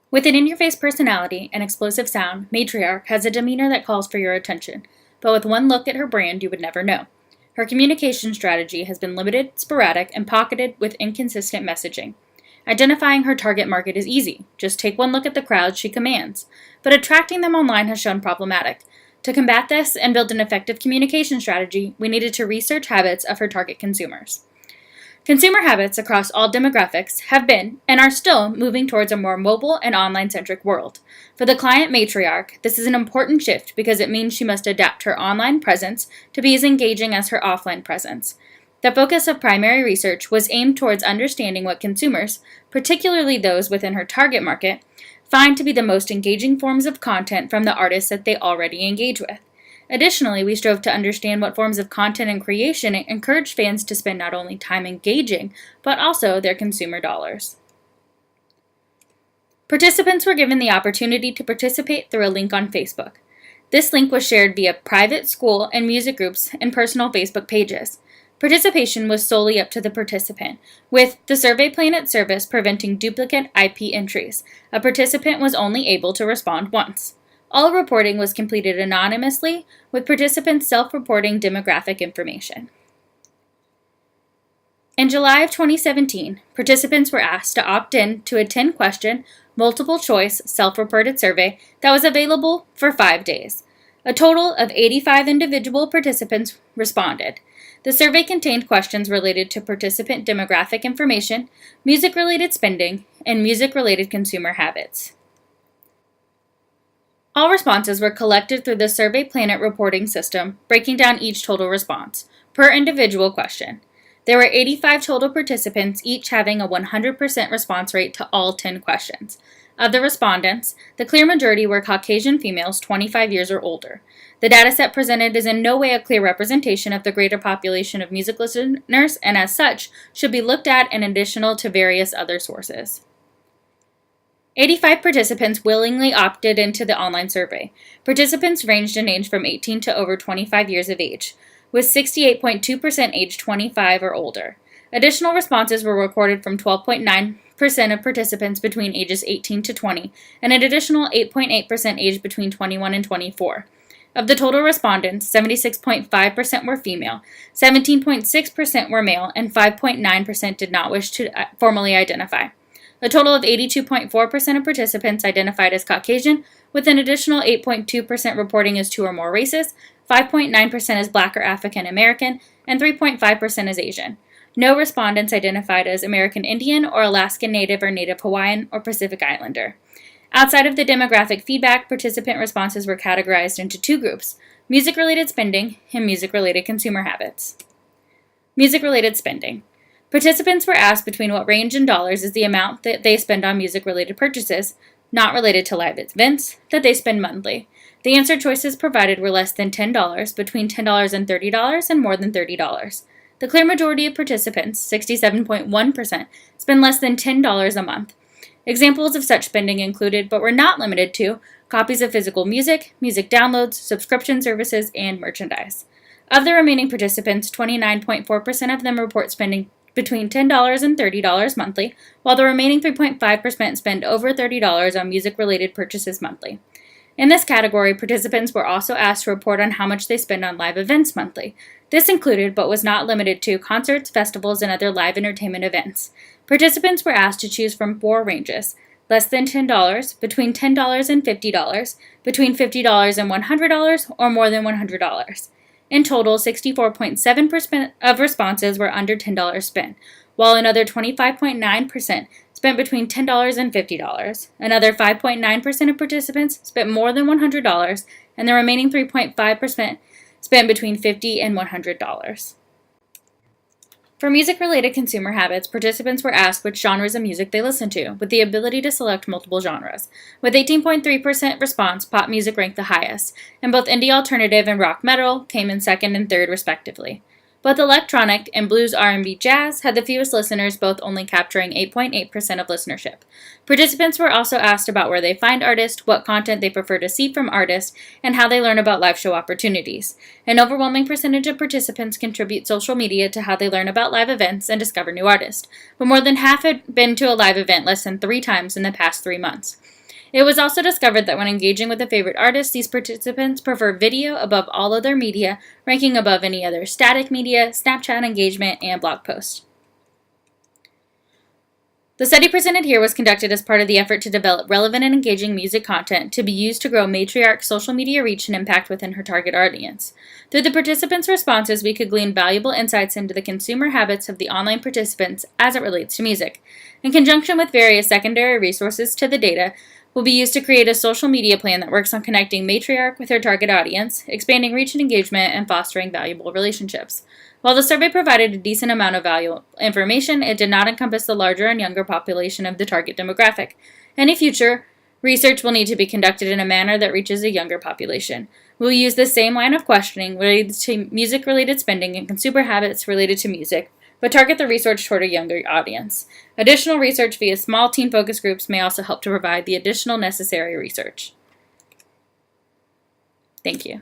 With an in-your-face personality and explosive sound, Matriarch has a demeanor that calls for your attention, but with one look at her brand you would never know. Her communication strategy has been limited, sporadic, and pocketed with inconsistent messaging. Identifying her target market is easy. Just take one look at the crowds she commands. But attracting them online has shown problematic. To combat this and build an effective communication strategy, we needed to research habits of her target consumers. Consumer habits across all demographics have been, and are still, moving towards a more mobile and online-centric world. For the client matriarch, this is an important shift because it means she must adapt her online presence to be as engaging as her offline presence. The focus of primary research was aimed towards understanding what consumers, particularly those within her target market, find to be the most engaging forms of content from the artists that they already engage with. Additionally, we strove to understand what forms of content and creation encourage fans to spend not only time engaging, but also their consumer dollars. Participants were given the opportunity to participate through a link on Facebook. This link was shared via private school and music groups and personal Facebook pages. Participation was solely up to the participant, with the Survey Planet service preventing duplicate IP entries. A participant was only able to respond once. All reporting was completed anonymously, with participants self-reporting demographic information. In July of 2017, participants were asked to opt in to a 10-question, multiple-choice, self-reported survey that was available for 5 days. A total of 85 individual participants responded. The survey contained questions related to participant demographic information, music-related spending, and music-related consumer habits. All responses were collected through the Survey Planet reporting system, breaking down each total response, per individual question. There were 85 total participants, each having a 100% response rate to all 10 questions. Of the respondents, the clear majority were Caucasian females 25 years or older. The dataset presented is in no way a clear representation of the greater population of music listeners, and as such, should be looked at in addition to various other sources. 85 participants willingly opted into the online survey. Participants ranged in age from 18 to over 25 years of age, with 68.2% aged 25 or older. Additional responses were recorded from 12.9% of participants between ages 18 to 20, and an additional 8.8% aged between 21 and 24. Of the total respondents, 76.5% were female, 17.6% were male, and 5.9% did not wish to formally identify. A total of 82.4% of participants identified as Caucasian, with an additional 8.2% reporting as 2 or more races, 5.9% as Black or African American, and 3.5% as Asian. No respondents identified as American Indian or Alaskan Native or Native Hawaiian or Pacific Islander. Outside of the demographic feedback, participant responses were categorized into 2 groups: music-related spending and music-related consumer habits. Music-related spending. Participants were asked between what range in dollars is the amount that they spend on music-related purchases, not related to live events, that they spend monthly. The answer choices provided were less than $10, between $10 and $30, and more than $30. The clear majority of participants, 67.1%, spend less than $10 a month. Examples of such spending included, but were not limited to, copies of physical music, music downloads, subscription services, and merchandise. Of the remaining participants, 29.4% of them report spending between $10 and $30 monthly, while the remaining 3.5% spend over $30 on music-related purchases monthly. In this category, participants were also asked to report on how much they spend on live events monthly. This included, but was not limited to, concerts, festivals, and other live entertainment events. Participants were asked to choose from 4 ranges: less than $10, between $10 and $50, between $50 and $100, or more than $100. In total, 64.7% of responses were under $10 spent, while another 25.9% spent between $10 and $50. Another 5.9% of participants spent more than $100, and the remaining 3.5% spent between $50 and $100. For music-related consumer habits, participants were asked which genres of music they listened to, with the ability to select multiple genres. With 18.3% response, pop music ranked the highest, and both indie alternative and rock metal came in second and third respectively. Both electronic and blues, R&B, jazz had the fewest listeners, both only capturing 8.8% of listenership. Participants were also asked about where they find artists, what content they prefer to see from artists, and how they learn about live show opportunities. An overwhelming percentage of participants contribute social media to how they learn about live events and discover new artists, but more than half had been to a live event less than 3 times in the past 3 months. It was also discovered that when engaging with a favorite artist, these participants prefer video above all other media, ranking above any other static media, Snapchat engagement, and blog posts. The study presented here was conducted as part of the effort to develop relevant and engaging music content to be used to grow Matriarch's social media reach and impact within her target audience. Through the participants' responses, we could glean valuable insights into the consumer habits of the online participants as it relates to music. In conjunction with various secondary resources to the data, will be used to create a social media plan that works on connecting Matriarch with her target audience, expanding reach and engagement, and fostering valuable relationships. While the survey provided a decent amount of valuable information, it did not encompass the larger and younger population of the target demographic. Any future research will need to be conducted in a manner that reaches a younger population. We'll use the same line of questioning related to music-related spending and consumer habits related to music, but target the research toward a younger audience. Additional research via small teen focus groups may also help to provide the additional necessary research. Thank you.